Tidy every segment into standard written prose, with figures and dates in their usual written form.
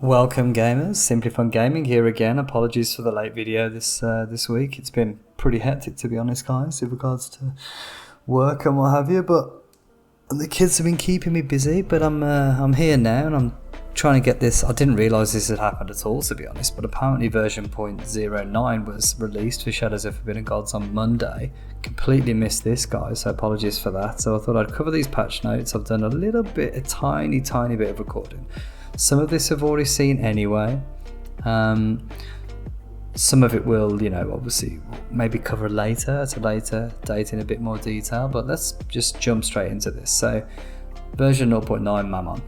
Welcome gamers, Simply Fun Gaming here again. Apologies for the late video this week. It's been pretty hectic, to be honest, guys, in regards to work and what have you, but the kids have been keeping me busy. But I'm here now and I'm trying to get this. I didn't realise this had happened at all, to be honest, but apparently version 0.09 was released for Shadows of Forbidden Gods on Monday. Completely missed this, guys, so apologies for that. So I thought I'd cover these patch notes. I've done a tiny bit of recording. Some of this I've already seen anyway. Some of it will, obviously maybe cover later at a later date in a bit more detail, but let's just jump straight into this. So version 0.9 Mammon.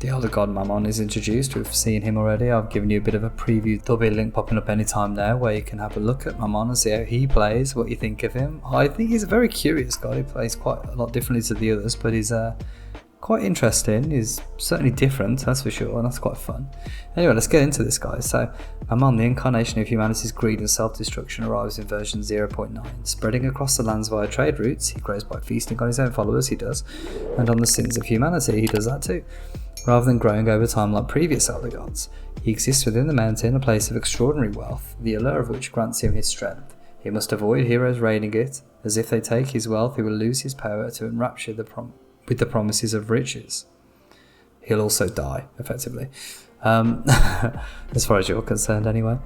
The Elder God Mammon is introduced. We've seen him already. I've given you a bit of a preview. There'll be a link popping up anytime there where you can have a look at Mammon and see how he plays, what you think of him. I think he's a very curious guy. He plays quite a lot differently to the others, but he's quite interesting. He's certainly different, that's for sure, and that's quite fun. Anyway, let's get into this, guys. So Mammon, the incarnation of humanity's greed and self-destruction, arrives in version 0.9. Spreading across the lands via trade routes, he grows by feasting on his own followers, he does, and on the sins of humanity, he does that too. Rather than growing over time like previous Elder Gods, he exists within the mountain, a place of extraordinary wealth, the allure of which grants him his strength. He must avoid heroes raiding it, as if they take his wealth he will lose his power to enrapture with the promises of riches. He'll also die, effectively. As far as you're concerned, anyway.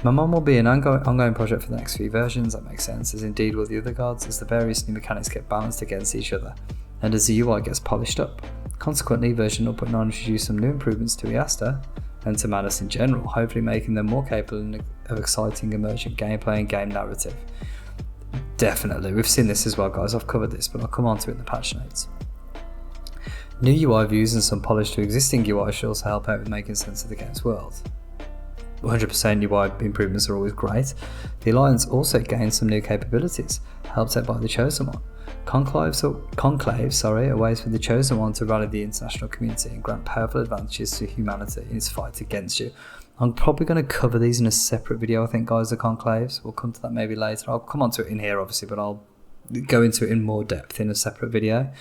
Mammon will be an ongoing project for the next few versions, that makes sense, as indeed will the other gods, as the various new mechanics get balanced against each other, and as the UI gets polished up. Consequently, version 0.9 introduced some new improvements to Iasta, and to Manus in general, hopefully making them more capable of exciting emergent gameplay and game narrative. Definitely, we've seen this as well, guys. I've covered this, but I'll come on to it in the patch notes. New UI views and some polish to existing UI should also help out with making sense of the game's world. 100% UI improvements are always great. The Alliance also gained some new capabilities, helped out by the Chosen One. Conclaves are ways for the Chosen One to rally the international community and grant powerful advantages to humanity in its fight against you. I'm probably going to cover these in a separate video, I think, guys, the Conclaves. We'll come to that maybe later. I'll come on to it in here, obviously, but I'll go into it in more depth in a separate video.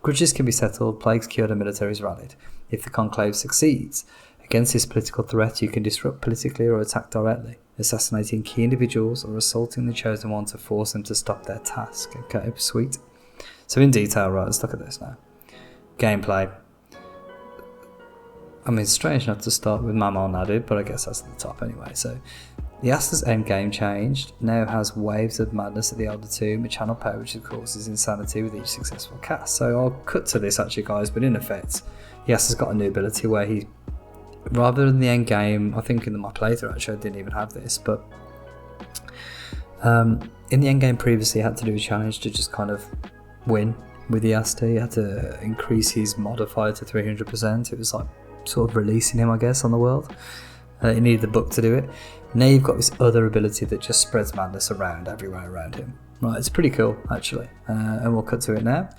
Grudges can be settled, plagues cured, and militaries rallied. If the conclave succeeds, against this political threat you can disrupt politically or attack directly, assassinating key individuals or assaulting the Chosen One to force them to stop their task. Okay, sweet. So in detail, right, let's look at this now. Gameplay. I mean, it's strange not to start with Mammon added, but I guess that's at the top anyway. So Iasta's endgame changed, now has Waves of Madness at the Elder Tomb, a channel power which causes insanity with each successful cast. So I'll cut to this actually, guys, but in effect, Iasta's got a new ability where he, rather than the endgame, I think in my playthrough actually I didn't even have this, but in the endgame previously he had to do a challenge to just kind of win with Iasta. He had to increase his modifier to 300%. It was like sort of releasing him, I guess, on the world. He needed the book to do it. Now you've got this other ability that just spreads madness around everywhere around him. Right, it's pretty cool actually, and we'll cut to it now.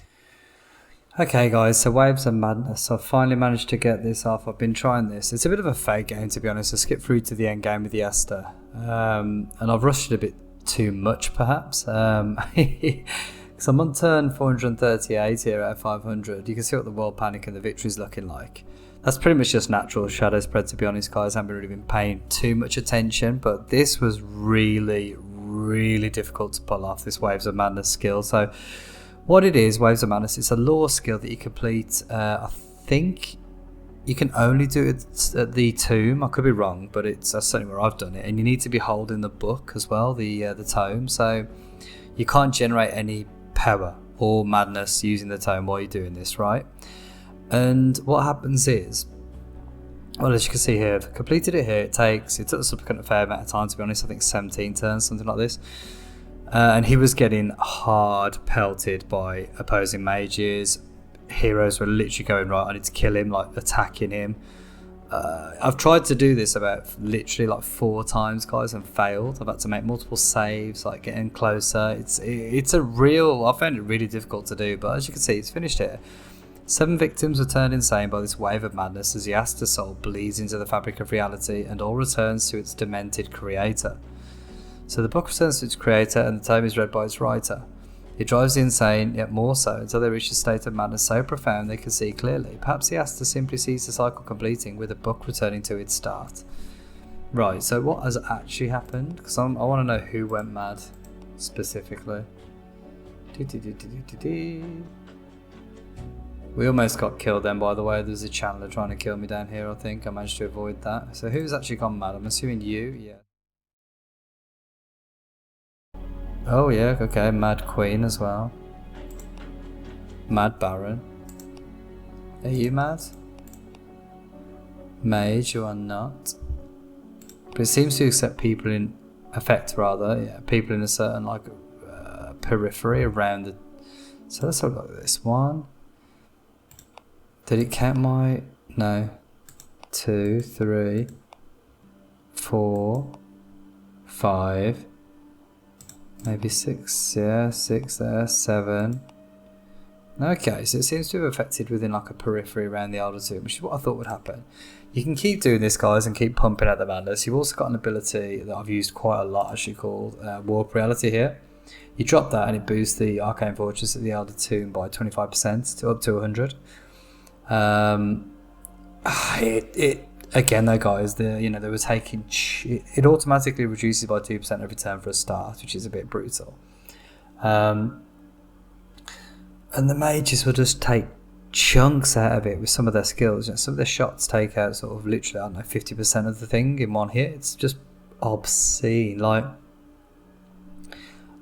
Okay guys, so Waves of Madness. I've finally managed to get this off. I've been trying this. It's a bit of a fake game, to be honest. I skipped through to the end game with the Iasta, and I've rushed it a bit too much perhaps, because I'm on turn 438 here out of 500. You can see what the World Panic and the victory is looking like. That's pretty much just natural shadow spread, to be honest, guys. I haven't really been paying too much attention, but this was really difficult to pull off, this Waves of Madness skill. So what it is, Waves of Madness, it's a lore skill that you complete. I think you can only do it at the tomb. I could be wrong, but that's certainly where I've done it. And you need to be holding the book as well, the tome. So you can't generate any power or madness using the tome while you're doing this, right? And what happens is, well, as you can see here, I've completed it here. It took us a fair amount of time, to be honest. I think 17 turns, something like this. And he was getting hard pelted by opposing mages. Heroes were literally going, right, I need to kill him, like attacking him. I've tried to do this about literally like 4 times, guys, and failed. I've had to make multiple saves, like getting closer. It's a real, I found it really difficult to do, but as you can see, it's finished here. 7 victims were turned insane by this wave of madness as Iasta's soul bleeds into the fabric of reality and all returns to its demented creator. So the book returns to its creator and the tome is read by its writer. It drives the insane, yet more so, until they reach a state of madness so profound they can see clearly. Perhaps he has to simply sees the cycle completing, with the book returning to its start. Right, so what has actually happened? Because I want to know who went mad, specifically. We almost got killed then, by the way. There's a chandler trying to kill me down here, I think. I managed to avoid that. So who's actually gone mad? I'm assuming you, yeah. Oh yeah, okay, Mad Queen as well. Mad Baron. Are you mad? Mage, you are not. But it seems to accept people in effect, rather. Yeah, people in a certain like periphery around the. So let's have a look at this one. Did it count my? No. 2, 3, 4, 5. Maybe 6, yeah, 6 there, 7. Okay, so it seems to have affected within like a periphery around the Elder Tomb, which is what I thought would happen. You can keep doing this, guys, and keep pumping out the madness. You've also got an ability that I've used quite a lot, actually, called Warp Reality here. You drop that and it boosts the Arcane Fortress at the Elder Tomb by 25% to up to 100. Again though, guys, they were taking it automatically reduces by 2% every turn for a start, which is a bit brutal. And the mages will just take chunks out of it with some of their skills. Some of their shots take out sort of literally, I don't know, 50% of the thing in one hit. It's just obscene. Like,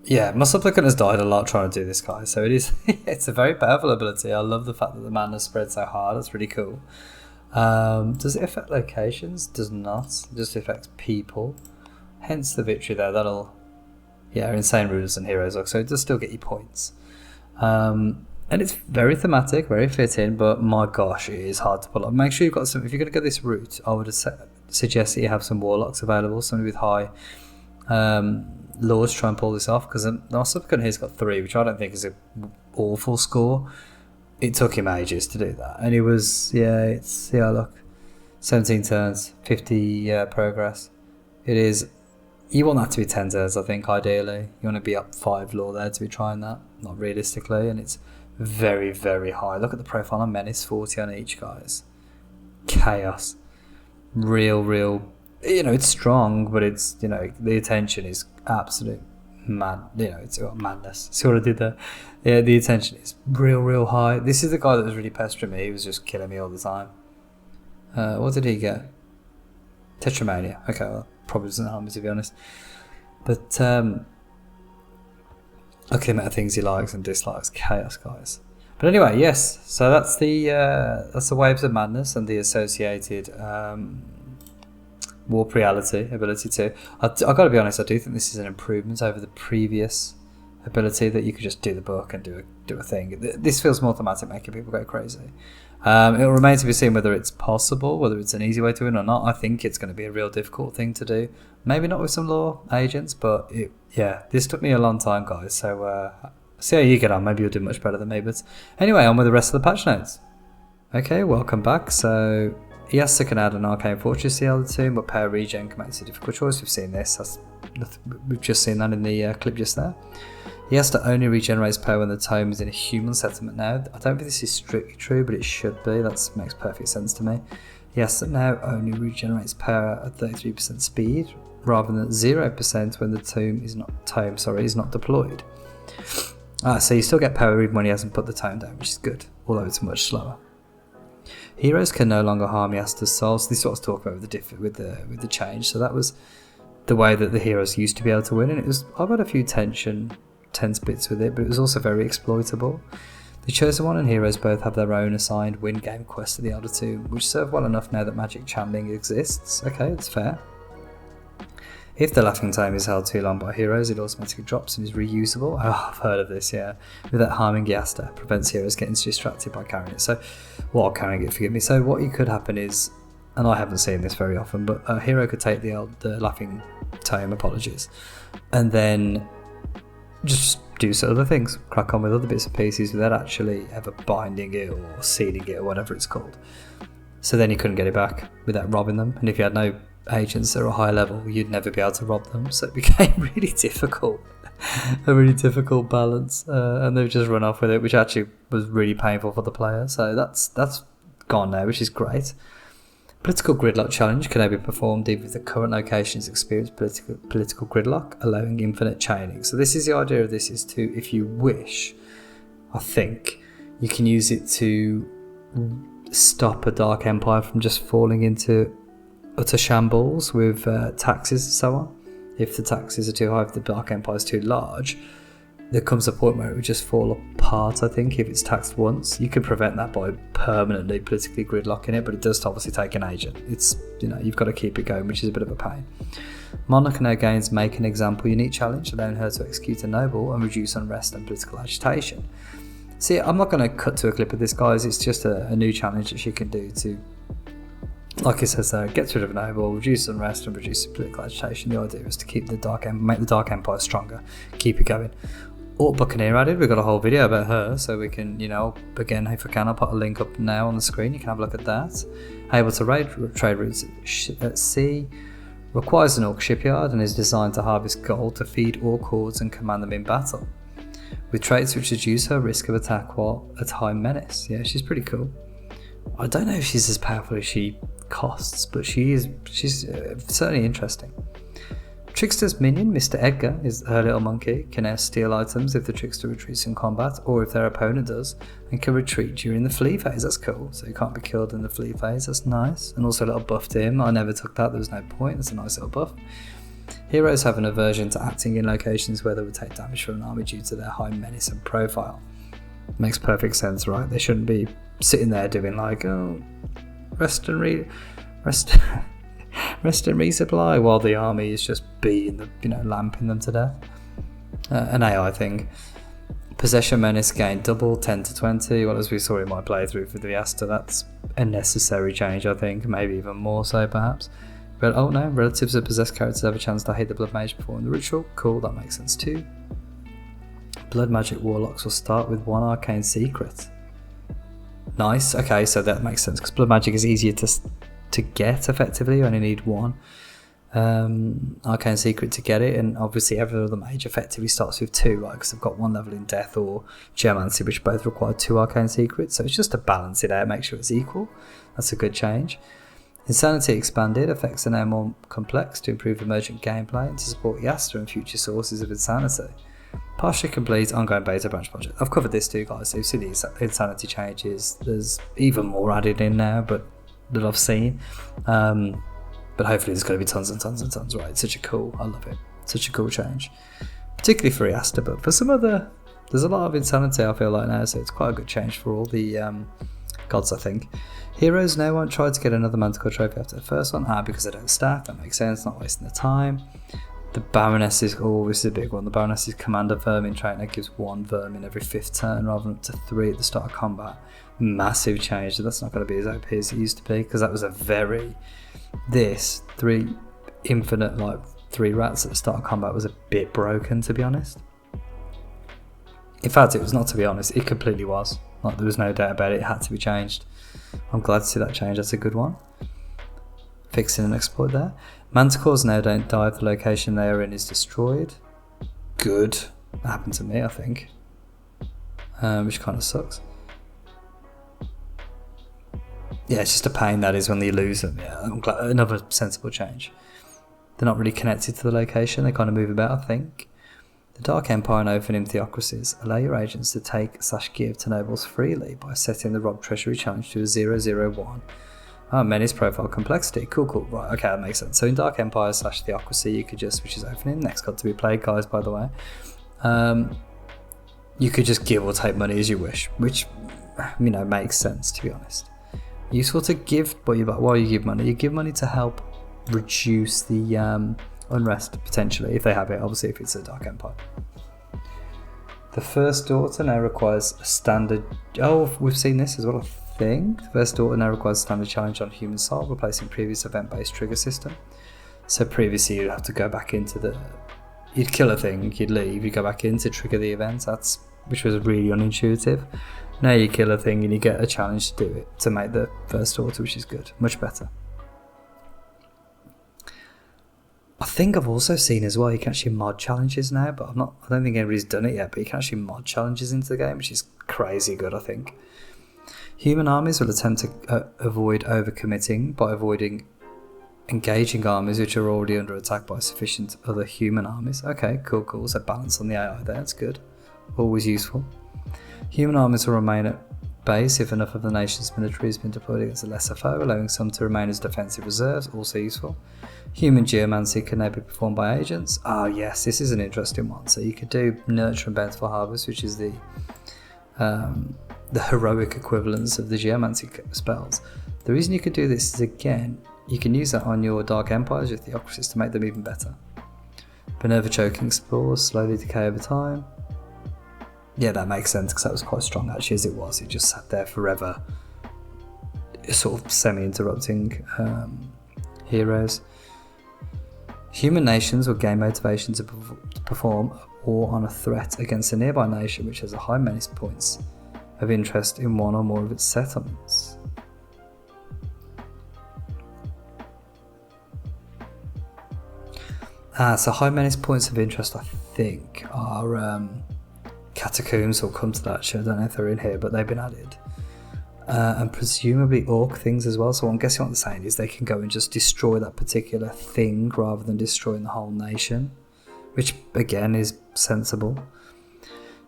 yeah, my supplicant has died a lot trying to do this, guys. So it is. It's a very powerful ability. I love the fact that the mana spreads so hard. That's really cool. Does it affect locations? Does not. It just affects people. Hence the victory there. That'll, yeah, insane rulers and heroes. So it does still get you points. And it's very thematic, very fitting, but my gosh, it is hard to pull up. Make sure you've got some. If you're going to go this route, I would suggest that you have some warlocks available, somebody with high lords try and pull this off, because our supplicant here's got 3, which I don't think is an awful score. It took him ages to do that, and it was, look, 17 turns, 50 progress. It is, you want that to be 10 turns, I think, ideally. You want to be up 5 lore there to be trying that, not realistically, and it's very, very high. Look at the profile on Menace, 40 on each, guys. Chaos. Real, it's strong, but it's, the attention is absolute mad, it's got madness. See what I did there? Yeah, the attention is real high. This is the guy that was really pestering me. He was just killing me all the time. What did he get? Tetramania. Okay, well, probably doesn't harm me, to be honest. But okay, amount of things he likes and dislikes. Chaos, guys. But anyway, yes. So that's the Waves of Madness and the associated Warp Reality ability too. I've got to be honest, I do think this is an improvement over the previous ability that you could just do the book and do a thing. This feels more thematic, making people go crazy. It will remain to be seen whether it's possible, whether it's an easy way to win or not. I think it's going to be a real difficult thing to do. Maybe not with some lore agents, but this took me a long time, guys. So see how you get on. Maybe you'll do much better than me. But anyway, on with the rest of the patch notes. Okay, welcome back. So yes, can add an Arcane Fortress to the Elder Tomb, but power regen commands a difficult choice. We've seen this. We've just seen that in the clip just there. Yes, only regenerates power when the tome is in a human settlement now. I don't think this is strictly true, but it should be. That makes perfect sense to me. Yes, that now only regenerates power at 33% speed, rather than 0% when the tome is not deployed. So you still get power even when he hasn't put the tome down, which is good, although it's much slower. Heroes can no longer harm Yasta's soul. So this is what I was talking about with the change. So that was the way that the heroes used to be able to win, and it was, I've had a few tense bits with it, but it was also very exploitable. The Chosen One and Heroes both have their own assigned win game quests at the Elder Tomb, which serve well enough now that magic channeling exists. Okay, it's fair. If the Laughing Tome is held too long by heroes, it automatically drops and is reusable. Oh, I've heard of this, yeah. Without harming Yasta, prevents heroes getting distracted by carrying it. So, carrying it, forgive me. So what could happen is, and I haven't seen this very often, but a hero could take the Laughing Tome, apologies, and then just do some other things, crack on with other bits and pieces without actually ever binding it or sealing it or whatever it's called. So then you couldn't get it back without robbing them, and if you had no agents that are a high level, you'd never be able to rob them, so it became really difficult. a really difficult balance, and they've just run off with it, which actually was really painful for the player. So that's gone now, which is great. Political gridlock challenge can now be performed even if the current locations experience political gridlock, allowing infinite chaining. So this is the idea of this, is to, if you wish, I think, you can use it to stop a Dark Empire from just falling into utter shambles with taxes and so on. If the taxes are too high, if the Dark Empire is too large, there comes a point where it would just fall apart. I think if it's taxed once, you can prevent that by permanently politically gridlocking it, but it does obviously take an agent. It's, you know, you've got to keep it going, which is a bit of a pain. Monarch now gains make an example unique challenge, allowing her to execute a noble and reduce unrest and political agitation. See, I'm not going to cut to a clip of this, guys. It's just a new challenge that she can do to, like it says there, gets rid of a noble, reduce unrest and reduce political agitation. The idea is to keep make the Dark Empire stronger, keep it going. Alt Buccaneer added, we've got a whole video about her, so we can, you know, again, if I can, I'll put a link up now on the screen, you can have a look at that. Able to trade routes at sea, requires an orc shipyard and is designed to harvest gold to feed orc hordes and command them in battle, with traits which reduce her risk of attack while at high menace. Yeah, she's pretty cool. I don't know if she's as powerful as she costs, but she's certainly interesting. Trickster's minion, Mr. Edgar, is her little monkey, can now steal items if the trickster retreats in combat, or if their opponent does, and can retreat during the flee phase. That's cool, so you can't be killed in the flee phase, that's nice. And also a little buff to him, I never took that, there was no point, that's a nice little buff. Heroes have an aversion to acting in locations where they would take damage from an army due to their high menace and profile. Makes perfect sense, right? They shouldn't be sitting there doing like, oh, rest and resupply, while the army is just beating the, you know, lamping them to death. An AI thing. Possession menace gain double, 10 to 20. Well, as we saw in my playthrough for the Asta, that's a necessary change, I think, maybe even more so perhaps. But oh no, relatives of possessed characters have a chance to hit the blood mage perform the ritual. Cool, that makes sense too. Blood magic warlocks will start with one arcane secret. Nice, okay, so that makes sense because blood magic is easier to get effectively. You only need one arcane secret to get it, and obviously every other mage effectively starts with two, right? Because they've got one level in death or geomancy, which both require two arcane secrets. So it's just to balance it out, make sure it's equal. That's a good change. Insanity expanded, effects are now more complex to improve emergent gameplay and to support Yasta and future sources of insanity. Partially complete ongoing beta branch project. I've covered this too, guys, so you see the insanity changes. There's even more added in now, but that I've seen. But hopefully there's going to be tons and tons and tons, right? It's such a cool, I love it. Such a cool change. Particularly for Yasta, but for some other, there's a lot of insanity I feel like now, so it's quite a good change for all the gods, I think. Heroes now won't try to get another Manticore trophy after the first one, because they don't stack, that makes sense, not wasting the time. The Baroness is, oh, this is a big one. The Baroness is Commander Vermin trait that gives one vermin every 5th turn rather than up to 3 at the start of combat. Massive change, so that's not going to be as OP as it used to be, because that was a very, this 3 infinite, like 3 rats at the start of combat was a bit broken, to be honest. In fact, it was not, to be honest, it completely was. Like, there was no doubt about it, it had to be changed. I'm glad to see that change, that's a good one. Fixing an exploit there. Manticores now don't die if the location they are in is destroyed. Good. That happened to me, I think. Which kind of sucks. Yeah, it's just a pain that is when you lose them. Yeah, I'm glad. Another sensible change. They're not really connected to the location, they kind of move about, I think. The Dark Empire and opening theocracies allow your agents to take/give to nobles freely by setting the Rob Treasury challenge to a 001. Oh, menace profile complexity. Cool. Right, okay, that makes sense. So in Dark Empire / theocracy, you could just, which is opening, next god to be played, guys, by the way. You could just give or take money as you wish, which, you know, makes sense, to be honest. Useful to give, but why you give money? You give money to help reduce the unrest, potentially, if they have it, obviously, if it's a Dark Empire. The First Daughter now requires a standard... Oh, we've seen this as well, I think. The First Daughter now requires a standard challenge on Human Soul, replacing previous event-based trigger system. So previously you'd have to go back into the... You'd kill a thing, you'd leave, you'd go back in to trigger the event, which was really unintuitive. Now you kill a thing and you get a challenge to do it, to make the First Daughter, which is good, much better. I think I've also seen as well, you can actually mod challenges now, but I don't think anybody's done it yet, but you can actually mod challenges into the game, which is crazy good, I think. Human armies will attempt to avoid overcommitting by avoiding engaging armies which are already under attack by sufficient other human armies. Okay, cool. So balance on the AI there, that's good. Always useful. Human armies will remain at base if enough of the nation's military has been deployed against a lesser foe, allowing some to remain as defensive reserves, also useful. Human geomancy can now be performed by agents. Yes, this is an interesting one. So you could do Nurture and Bountiful Harvest, which is the heroic equivalence of the geomancy spells. The reason you could do this is, again, you can use that on your Dark Empires, your Theocracies, to make them even better. Minerva Choking Spores slowly decay over time. Yeah, that makes sense, because that was quite strong actually as it was. It just sat there forever, sort of semi-interrupting heroes. Human nations will gain motivation to perform a war on a threat against a nearby nation which has a high menace points of interest in one or more of its settlements. So high menace points of interest, I think, are catacombs. Will come to that. Actually, I don't know if they're in here, but they've been added. And presumably orc things as well. So I'm guessing what they're saying is they can go and just destroy that particular thing rather than destroying the whole nation, which again is sensible.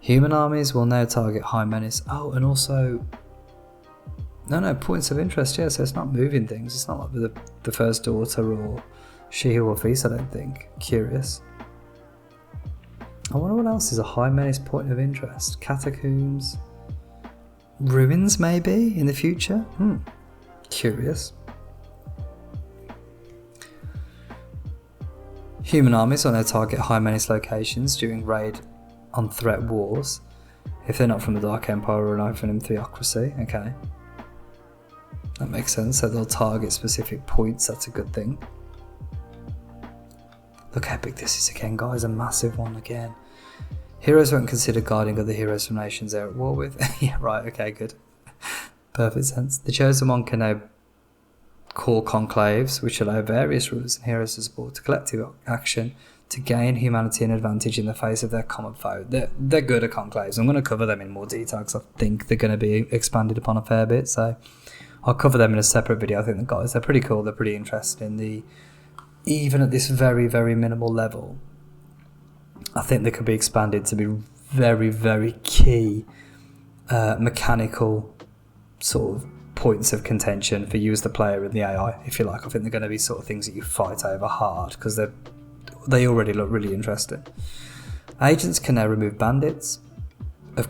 Human armies will now target high menace. Oh, and also no points of interest. Yeah, so it's not moving things. It's not like the First Daughter or She Who Will Feast, I don't think. Curious. I wonder what else is a high menace point of interest. Catacombs. Ruins, maybe, in the future? Curious. Human armies will now target high menace locations during raid on threat wars, if they're not from the Dark Empire or an from Theocracy. Okay. That makes sense. So they'll target specific points. That's a good thing. Look how big this is again, guys. A massive one again. Heroes won't consider guarding other heroes from nations they're at war with. Yeah, right, okay, good. Perfect sense. The Chosen One can now call conclaves, which allow various rulers and heroes to support a collective action to gain humanity an advantage in the face of their common foe. They're good at conclaves. I'm going to cover them in more detail because I think they're going to be expanded upon a fair bit, so I'll cover them in a separate video. I think the guys, they're pretty cool, they're pretty interesting. Even at this very, very minimal level, I think they could be expanded to be very, very key mechanical sort of points of contention for you as the player and the AI, if you like. I think they're going to be sort of things that you fight over hard because they already look really interesting. Agents can now remove bandits.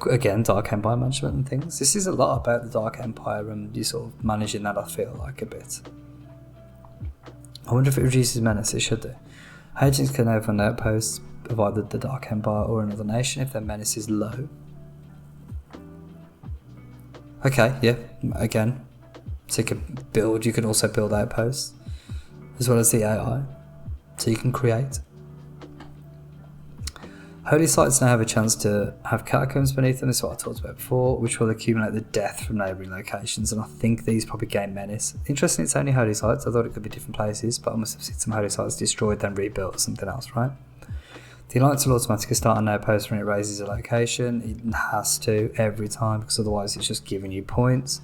Again, Dark Empire management and things. This is a lot about the Dark Empire and you sort of managing that, I feel like, a bit. I wonder if it reduces menace. It should do. Agents can now fund outposts of either the Dark Empire or another nation if their menace is low. Okay, yeah, again, so you can also build outposts as well as the AI, so you can create. Holy sites now have a chance to have catacombs beneath them. This is what I talked about before, which will accumulate the death from neighbouring locations, and I think these probably gain menace. Interesting, it's only holy sites. I thought it could be different places, but I must have seen some holy sites destroyed then rebuilt or something else, right? The Alliance will automatically start an outpost when it raises a location. It has to every time because otherwise it's just giving you points.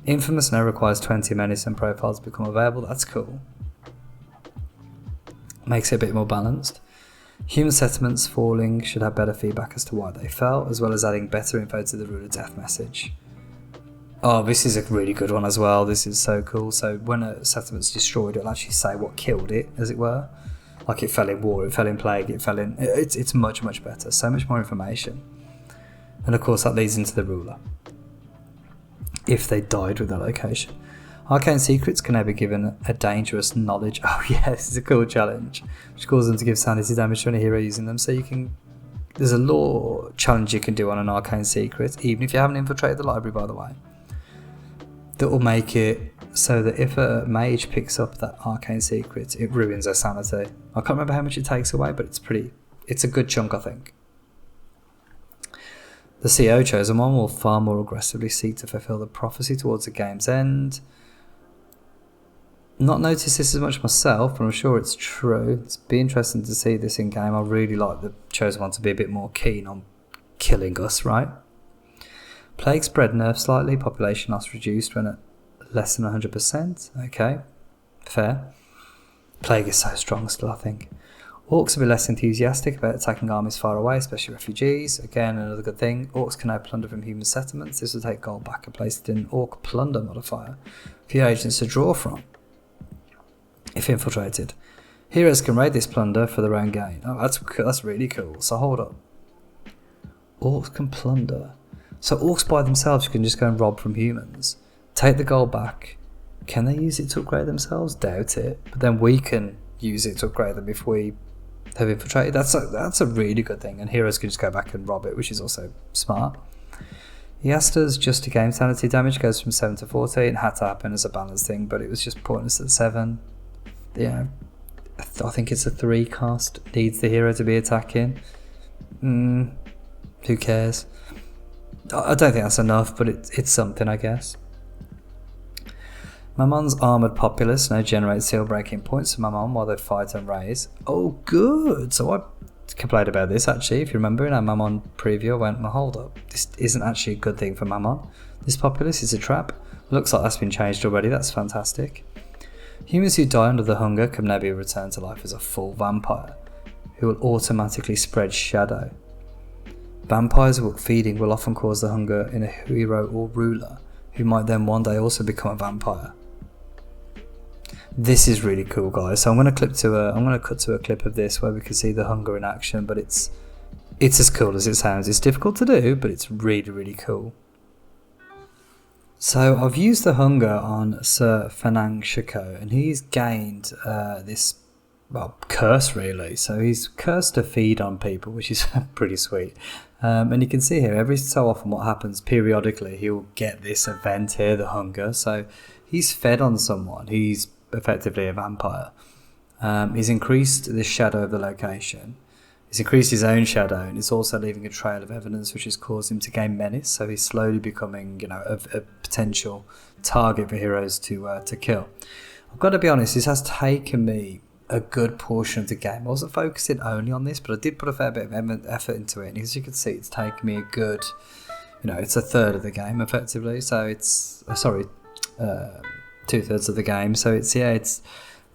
Infamous now requires 20 menace and profiles to become available. That's cool. Makes it a bit more balanced. Human settlements falling should have better feedback as to why they fell, as well as adding better info to the Ruler Death message. Oh, this is a really good one as well. This is so cool. So when a settlement's destroyed, it'll actually say what killed it, as it were. Like it fell in war, it fell in plague, it fell in... It's much, much better. So much more information. And of course that leads into the ruler. If they died with that location. Arcane secrets can now be given a dangerous knowledge. Oh yeah, this is a cool challenge. Which causes them to give sanity damage to any hero using them. So you can... There's a lore challenge you can do on an arcane secret, even if you haven't infiltrated the library, by the way. That will make it so that if a mage picks up that arcane secret, it ruins their sanity. I can't remember how much it takes away, but it's a good chunk, I think. The CO Chosen One will far more aggressively seek to fulfill the prophecy towards the game's end. Not noticed this as much myself, but I'm sure it's true. It's be interesting to see this in game. I really like the Chosen One to be a bit more keen on killing us, right? Plague spread nerfed slightly, population loss reduced when at less than 100%. Okay, fair. Plague is so strong still, I think. Orcs will be less enthusiastic about attacking armies far away, especially refugees. Again, another good thing. Orcs can now plunder from human settlements. This will take gold back and place it in an Orc plunder modifier for your agents to draw from if infiltrated. Heroes can raid this plunder for their own gain. Oh, that's really cool. So hold up. Orcs can plunder. So orcs by themselves can just go and rob from humans. Take the gold back. Can they use it to upgrade themselves? Doubt it. But then we can use it to upgrade them if we have infiltrated. That's a really good thing. And heroes can just go back and rob it, which is also smart. Yasta's just to game sanity damage goes from 7 to 14. It had to happen as a balance thing, but it was just pointless at 7. Yeah, I think it's a 3 cost. Needs the hero to be attacking. Who cares? I don't think that's enough, but it's something, I guess. Mammon's armoured populace now generates seal breaking points for Mammon while they fight and raise. Oh, good! So I complained about this actually. If you remember in our Mammon preview, I went, well, hold up. This isn't actually a good thing for Mammon. This populace is a trap. Looks like that's been changed already. That's fantastic. Humans who die under the hunger can now be returned to life as a full vampire, who will automatically spread shadow. Vampires feeding will often cause the hunger in a hero or ruler, who might then one day also become a vampire. This is really cool, guys. So I'm going to cut to a clip of this where we can see the hunger in action, but it's as cool as it sounds. It's difficult to do, but it's really, really cool. So I've used the hunger on Sir Fanang Shiko, and he's gained this curse really. So he's cursed to feed on people, which is pretty sweet. And you can see here every so often what happens periodically, he'll get this event here, the hunger. So he's fed on someone. He's effectively a vampire. He's increased the shadow of the location. He's increased his own shadow, and it's also leaving a trail of evidence which has caused him to gain menace. So he's slowly becoming, a potential target for heroes to kill. I've got to be honest, this has taken me a good portion of the game. I wasn't focusing only on this, but I did put a fair bit of effort into it. And as you can see, it's taken me a good, it's a third of the game effectively. So it's 2/3 of the game. So it's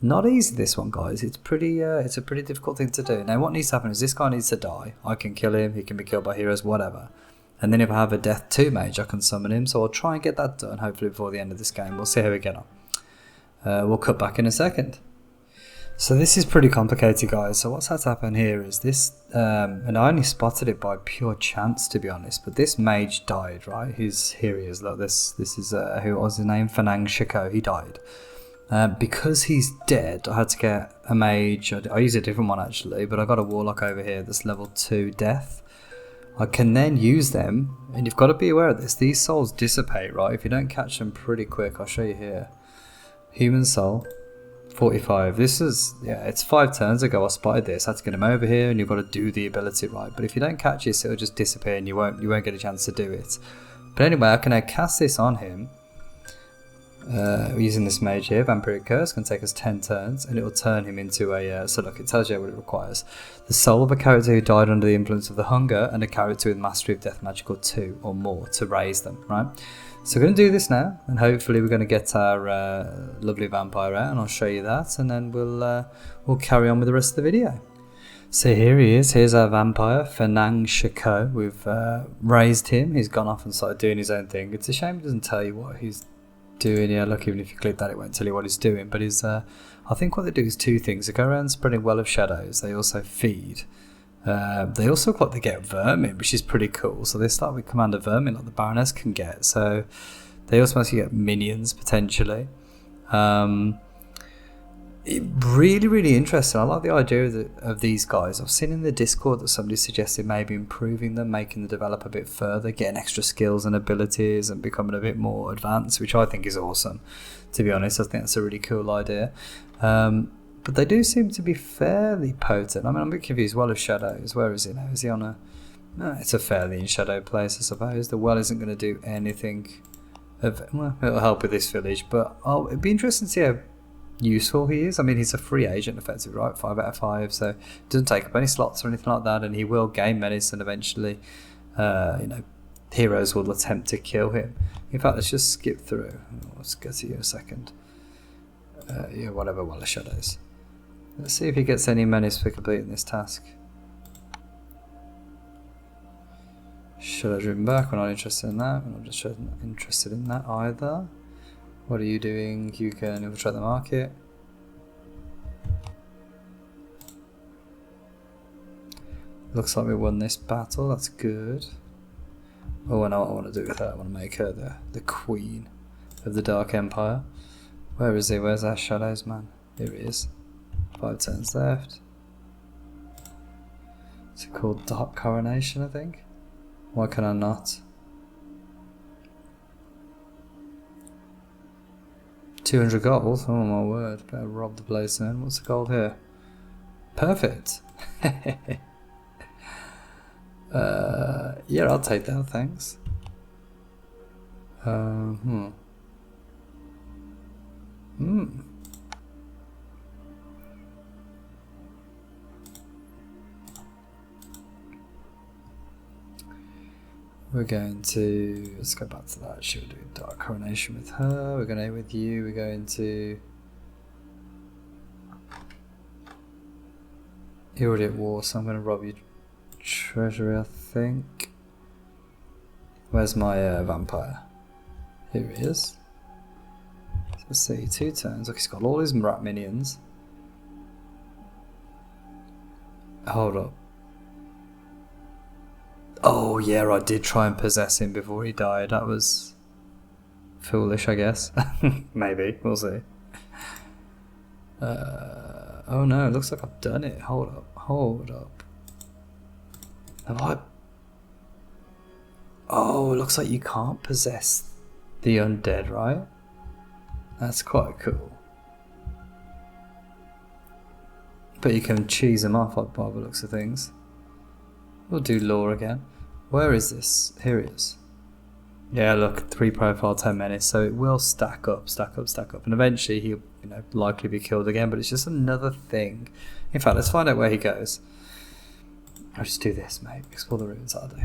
not easy, this one, guys. It's a pretty difficult thing to do. Now what needs to happen is this guy needs to die. I can kill him, he can be killed by heroes, whatever. And then if I have a death 2 mage, I can summon him. So I'll try and get that done hopefully before the end of this game. We'll see how we get on. We'll cut back in a second. So this is pretty complicated, guys. So what's had to happen here is this, and I only spotted it by pure chance, to be honest, but this mage died, right? Here he is, look, this is, who was his name? Fanang Shiko, he died. Because he's dead, I had to get a mage. I used a different one actually, but I got a warlock over here that's level 2 death. I can then use them, and you've got to be aware of this. These souls dissipate, right? If you don't catch them pretty quick, I'll show you here. Human soul, 45. This is, it's 5 turns ago I spotted this. I had to get him over here, and you've got to do the ability right. But if you don't catch it, it'll just disappear, and you won't get a chance to do it. But anyway, I can now cast this on him. Using this mage here, Vampiric Curse, can take us 10 turns, and it will turn him into a, so look, it tells you what it requires. The soul of a character who died under the influence of the hunger, and a character with mastery of death magical 2 or more to raise them, right? So we're going to do this now, and hopefully we're going to get our lovely vampire out, and I'll show you that, and then we'll carry on with the rest of the video. So here he is, here's our vampire, Fanang Shiko. We've raised him, he's gone off and started doing his own thing. It's a shame it doesn't tell you what he's doing. Look, even if you click that it won't tell you what he's doing, but I think what they do is 2 things. They go around spreading well of shadows, they also feed, they also look like they get vermin, which is pretty cool. So they start with commander vermin like the Baroness can get, so they also must get minions potentially. Really interesting. I like the idea of these guys. I've seen in the Discord that somebody suggested maybe improving them, making the developer a bit further, getting extra skills and abilities and becoming a bit more advanced, which I think is awesome, to be honest. I think that's a really cool idea. But they do seem to be fairly potent. I mean, I'm a bit confused. Well of Shadows, where is he now? Is he on a... No, it's a fairly in shadow place, I suppose. The well isn't going to do anything of... Well, it'll help with this village, but it'd be interesting to see how useful he is. I mean, he's a free agent effectively, right? 5 out of 5, so doesn't take up any slots or anything like that, and he will gain menace, and eventually, heroes will attempt to kill him. In fact, let's just skip through. Let's get to you in a second. Yeah, whatever, Wall of Shadows. Let's see if he gets any menace for completing this task. Shadow driven back, we're not interested in that. We're not just interested in that either. What are you doing? You can infiltrate the market. Looks like we won this battle, that's good. Oh, I know what I want to do with her. I want to make her the queen of the Dark Empire. Where is he? Where's our Shadows man? Here he is. 5 turns left. It's called Dark Coronation, I think. Why can I not? 200 gold? Oh my word, better rob the place then. What's the gold here? Perfect! Yeah, I'll take that, thanks. We're going to, let's go back to that. She'll do Dark Coronation with her. We're going to with you. We're going to, you're already at war, so I'm going to rob your treasury, I think. Where's my vampire? Here he is. So let's see, 2 turns. Look, he's got all his rat minions. Hold up. Oh yeah, I did try and possess him before he died. That was foolish, I guess. Maybe, we'll see. Oh no, it looks like I've done it. Hold up. Have I? Oh, it looks like you can't possess the undead, right? That's quite cool. But you can cheese them off by the looks of things. We'll do lore again. Where is this? Here it is. Yeah, look, 3 profile, 10 menace, so it will stack up, and eventually he'll, likely be killed again. But it's just another thing. In fact, let's find out where he goes. I'll just do this, mate. Explore the ruins, I'll do.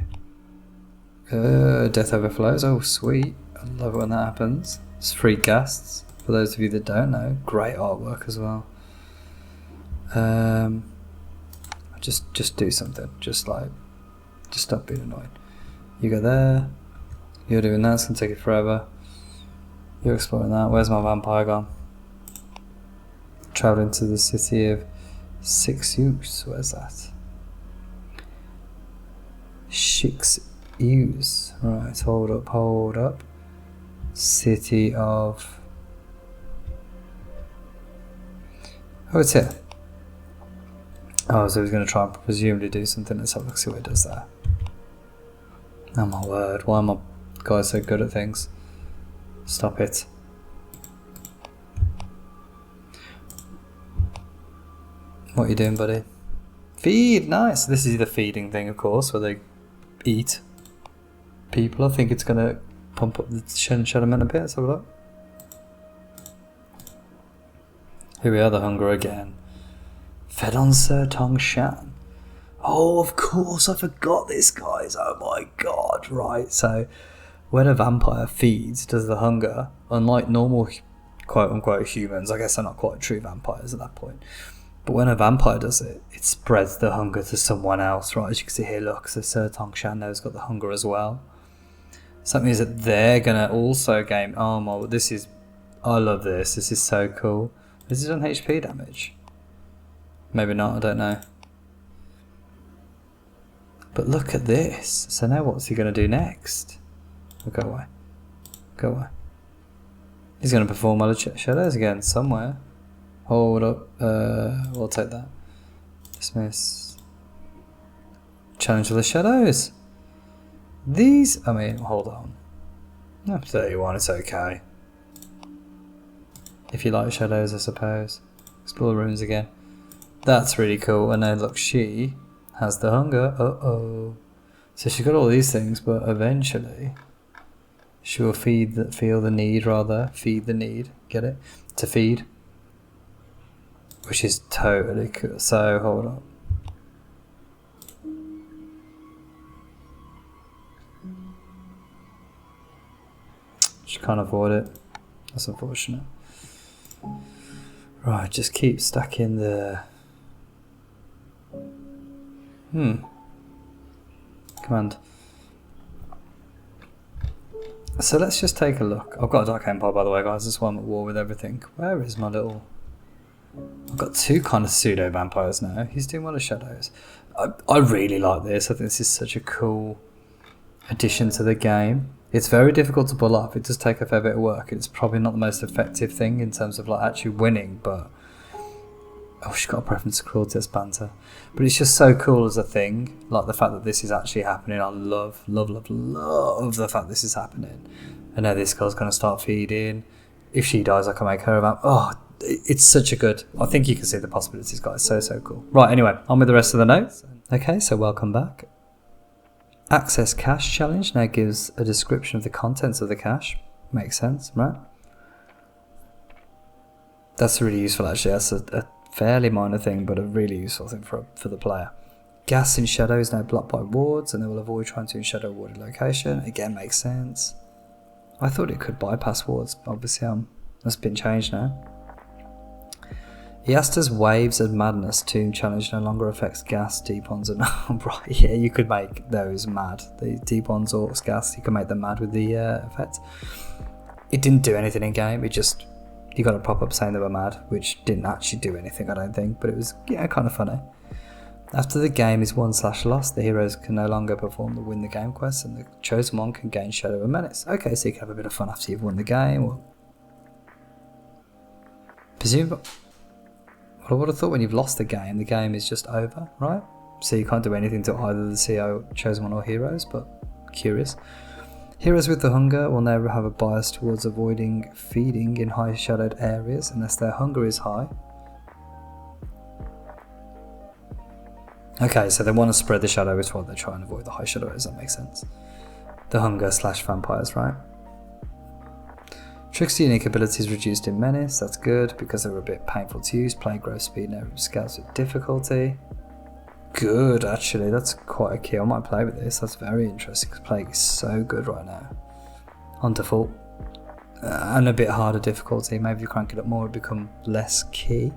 Death overflows. Oh, sweet. I love it when that happens. It's free casts. For those of you that don't know, great artwork as well. Just do something. Just stop being annoying. You go there. You're doing that. It's gonna take it forever. You're exploring that. Where's my vampire gone? Traveling to the city of Six Use. Where's that? Six Use. Right. Hold up. City of. Oh, it's here. Oh, so he's going to try and presumably do something. Let's have a look, see what he does there. Oh my word, why are my guys so good at things? Stop it. What are you doing, buddy? Feed, nice. This is the feeding thing, of course, where they eat people. I think it's going to pump up the sediment a bit. Let's have a look. Here we are, the hunger again. Fed on Sir Tong Shan. Oh, of course, I forgot this, guys. Oh my god, right. So, when a vampire feeds, does the hunger, unlike normal quote-unquote humans, I guess they're not quite true vampires at that point, but when a vampire does it, it spreads the hunger to someone else, right? As you can see here, look, so Sir Tong Shan now's got the hunger as well. So that means that they're going to also gain... Oh my, this is... I love this. This is so cool. Is it on HP damage? Maybe not, I don't know. But look at this. So now what's he going to do next? Oh, go away. Go away. He's going to perform other shadows again somewhere. Hold up. We'll take that. Dismiss. Challenge of the shadows. These, I mean, hold on. No, 31, it's okay. If you like shadows, I suppose. Explore the rooms again. That's really cool. And then look, she has the hunger. Uh-oh. So she's got all these things, but eventually she will feel the need. Get it? To feed. which is totally cool. So hold on. Just can't avoid it. That's unfortunate. Right, just keep stacking the command. So let's just take a look. I've got a Dark Empire, by the way, guys. That's why I'm at war with everything. Where is my little... I've got two kind of pseudo vampires now. He's doing well as shadows. I really like this. I think this is such a cool addition to the game. It's very difficult to pull off. It does take a fair bit of work. It's probably not the most effective thing in terms of like actually winning, but oh, she's got a preference to cruelty as banter. But it's just so cool as a thing. Like the fact that this is actually happening. I love the fact this is happening. And now this girl's going to start feeding. If she dies, I can make her a vamp. Oh, it's such a good... I think you can see the possibilities, guys. So cool. Right, anyway, on with the rest of the notes. Okay, so welcome back. Access cache challenge now gives a description of the contents of the cache. Makes sense, right? That's really useful, actually. That's a fairly minor thing, but a really useful thing for the player. Gas in shadow is now blocked by wards, and they will avoid trying to in-shadow a warded location. Again, makes sense. I thought it could bypass wards. Obviously, that's been changed now. Yasta's Waves of Madness Tomb Challenge no longer affects gas, deepons, and... right, yeah, you could make those mad. The deepons, orcs, gas, you can make them mad with the effect. It didn't do anything in game, it just... You got a pop-up saying they were mad, which didn't actually do anything, I don't think, but it was, yeah, kind of funny. After the game is won/lost, the heroes can no longer perform the win the game quest, and the chosen one can gain Shadow and Menace. Okay, so you can have a bit of fun after you've won the game, or... Presumably... I would have thought when you've lost the game is just over, right? So you can't do anything to either the CO, chosen one, or heroes, but curious. Heroes with the hunger will now have a bias towards avoiding feeding in high shadowed areas unless their hunger is high. Okay, so they want to spread the shadow is what they try and avoid the high shadow areas, that makes sense. The hunger / vampires, right? Trickster unique abilities reduced in Menace, that's good because they were a bit painful to use. Plague growth speed now scales with difficulty. Good, actually, that's quite a key. I might play with this, that's very interesting because Plague is so good right now. On default. And a bit harder difficulty, maybe if you crank it up more it would become less key.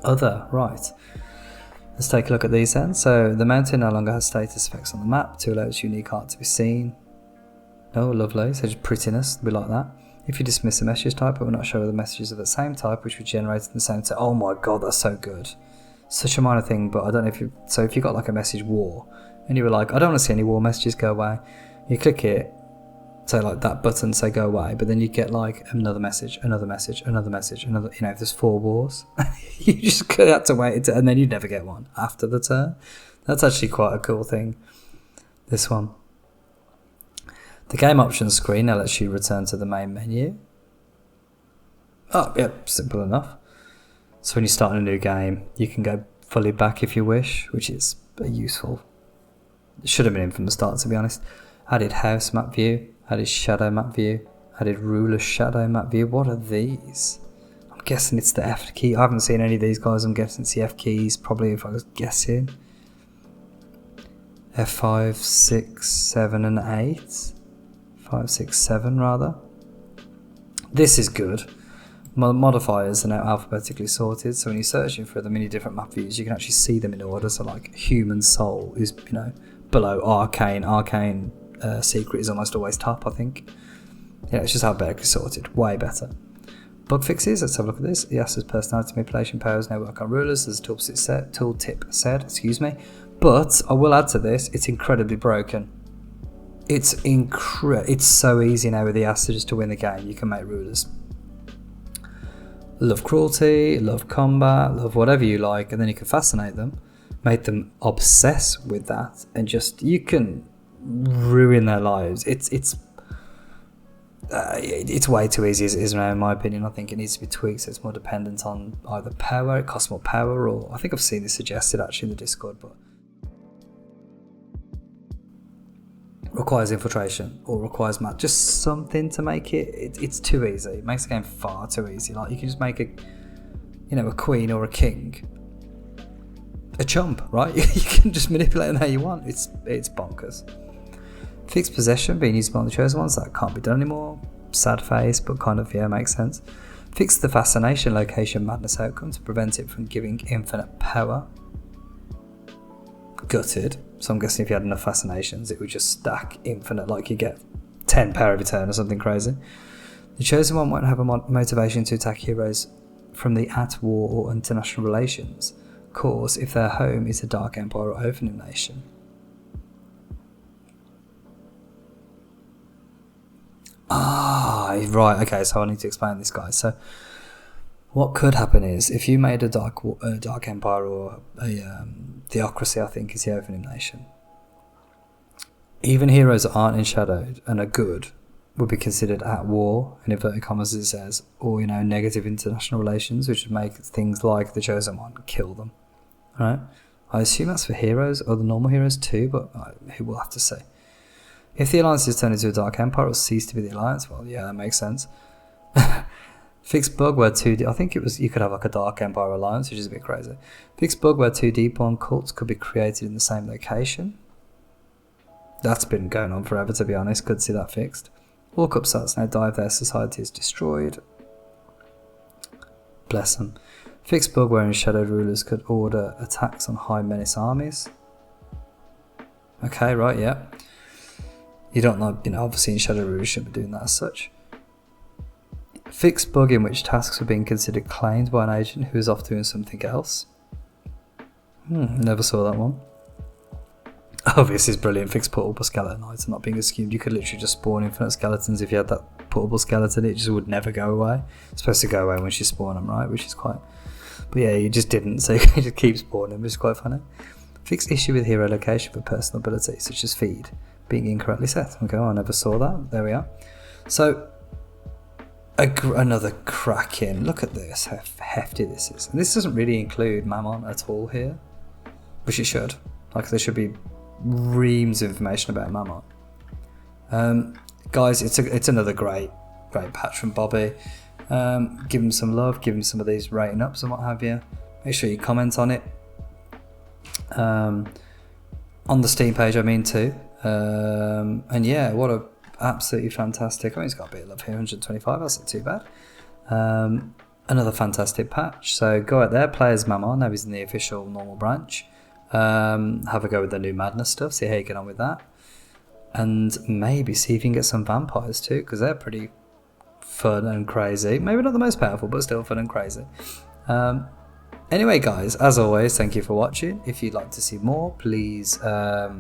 Other, right. Let's take a look at these then. So the mountain no longer has status effects on the map to allow its unique art to be seen. Oh, lovely. So just prettiness, we like that. If you dismiss a message type, it will not show other messages of the same type, which were generated in the same time. Oh my god, that's so good. Such a minor thing, but I don't know if you... So if you got like a message war, and you were like, I don't want to see any war messages, go away. You click it, so like that button, say go away, but then you get like another message, another message, another message, another... You know, if there's 4 wars, you just have to wait, and then you'd never get one after the turn. That's actually quite a cool thing, this one. The game options screen now lets you return to the main menu. Oh, yeah, simple enough. So when you start a new game, you can go fully back if you wish, which is useful. It should have been in from the start, to be honest. Added house map view, added shadow map view, added ruler shadow map view. What are these? I'm guessing it's the F key. I haven't seen any of these guys. I'm guessing it's the F keys, probably if I was guessing. F5, 6, 7 and 8. 5, 6, 7 rather. This is good. Modifiers are now alphabetically sorted, so when you're searching for the many different map views, you can actually see them in order. So like Human Soul is, you know, below Arcane. Arcane Secret is almost always top, I think. Yeah, it's just alphabetically sorted. Way better. Bugfixes, let's have a look at this. Yasa's personality manipulation powers now work on rulers, as the tooltip said, excuse me. But I will add to this, it's incredibly broken. It's so easy now with the Yasa just to win the game. You can make rulers. Love cruelty, love combat, love whatever you like, and then you can fascinate them, make them obsess with that, and just you can ruin their lives. It's way too easy as it is now, in my opinion. I think it needs to be tweaked so it's more dependent on either power, it costs more power, or I think I've seen this suggested actually in the Discord, but requires infiltration or requires math, just something to make it's too easy. It makes the game far too easy. Like you can just make you know, a queen or a king, a chump, right? You can just manipulate them how you want. It's bonkers. Fixed possession being used by the chosen ones, that can't be done anymore. Sad face, but kind of, yeah, makes sense. Fix the fascination location madness outcome to prevent it from giving infinite power. Gutted. So I'm guessing if you had enough fascinations, it would just stack infinite, like you get 10 power of return or something crazy. The chosen one won't have a motivation to attack heroes from the at war or international relations cause if their home is a Dark Empire or Opening Nation. Right, okay, so I need to explain this, guys. So what could happen is, if you made a Dark Empire or a Theocracy, I think is the Opening Nation, even heroes that aren't enshadowed and are good would be considered at war, in inverted commas it says, or, you know, negative international relations, which would make things like the Chosen One kill them. Right? I assume that's for heroes or the normal heroes too, but who will have to say. If the Alliance is turned into a Dark Empire, it will cease to be the Alliance. Well, yeah, that makes sense. Fixed bug where 2D... I think it was... You could have like a Dark Empire Alliance, which is a bit crazy. Fixed bug where 2 Deep-Born cults could be created in the same location. That's been going on forever, to be honest. Could see that fixed. All Cupsats now die if their society is destroyed. Bless them. Fixed bug where Shadowed rulers could order attacks on High Menace armies. Okay, right, yeah. You don't know, you know, obviously in Shadow Rulers shouldn't be doing that as such. Fixed bug in which tasks are being considered claimed by an agent who is off doing something else. Never saw that one. Oh, this is brilliant. Fixed portable skeleton item not being assumed. You could literally just spawn infinite skeletons if you had that portable skeleton. It just would never go away. It's supposed to go away once you spawn them, right? Which is quite... But yeah, you just didn't, so you can just keep spawning them, which is quite funny. Fixed issue with hero location for personal abilities, such as feed being incorrectly set. Okay, I never saw that. There we are. So, another cracking. Look at this, how hefty this is. And this doesn't really include Mammon at all here, which it should. Like, there should be reams of information about Mammon. Guys, it's another great patch from Bobby. Give him some love, give him some of these rating ups and what have you. Make sure you comment on it. On the Steam page, I mean, too. And yeah, what a absolutely fantastic... I mean, it's got a bit of love here, 125, that's not too bad. Another fantastic patch. So go out there, play as Mammon, now he's in the official normal branch. Have a go with the new Madness stuff, see how you get on with that. And maybe see if you can get some vampires too, because they're pretty fun and crazy. Maybe not the most powerful, but still fun and crazy. Anyway, guys, as always, thank you for watching. If you'd like to see more, please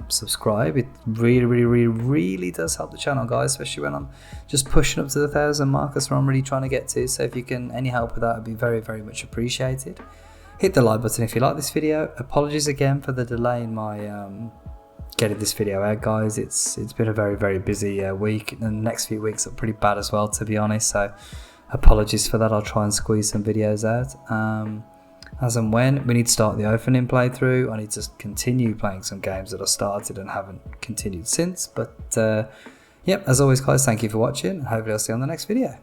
subscribe. It really does help the channel, guys, especially when I'm just pushing up to the 1,000 mark. That's what I'm really trying to get to. So if you can, any help with that would be very much appreciated. Hit the like button if you like this video. Apologies again for the delay in my getting this video out, guys. It's been a very busy week, and the next few weeks are pretty bad as well, to be honest. So apologies for that. I'll try and squeeze some videos out. As and when we need to start the opening playthrough, I need to continue playing some games that I started and haven't continued since. But yep, as always, guys, thank you for watching, and hopefully I'll see you on the next video.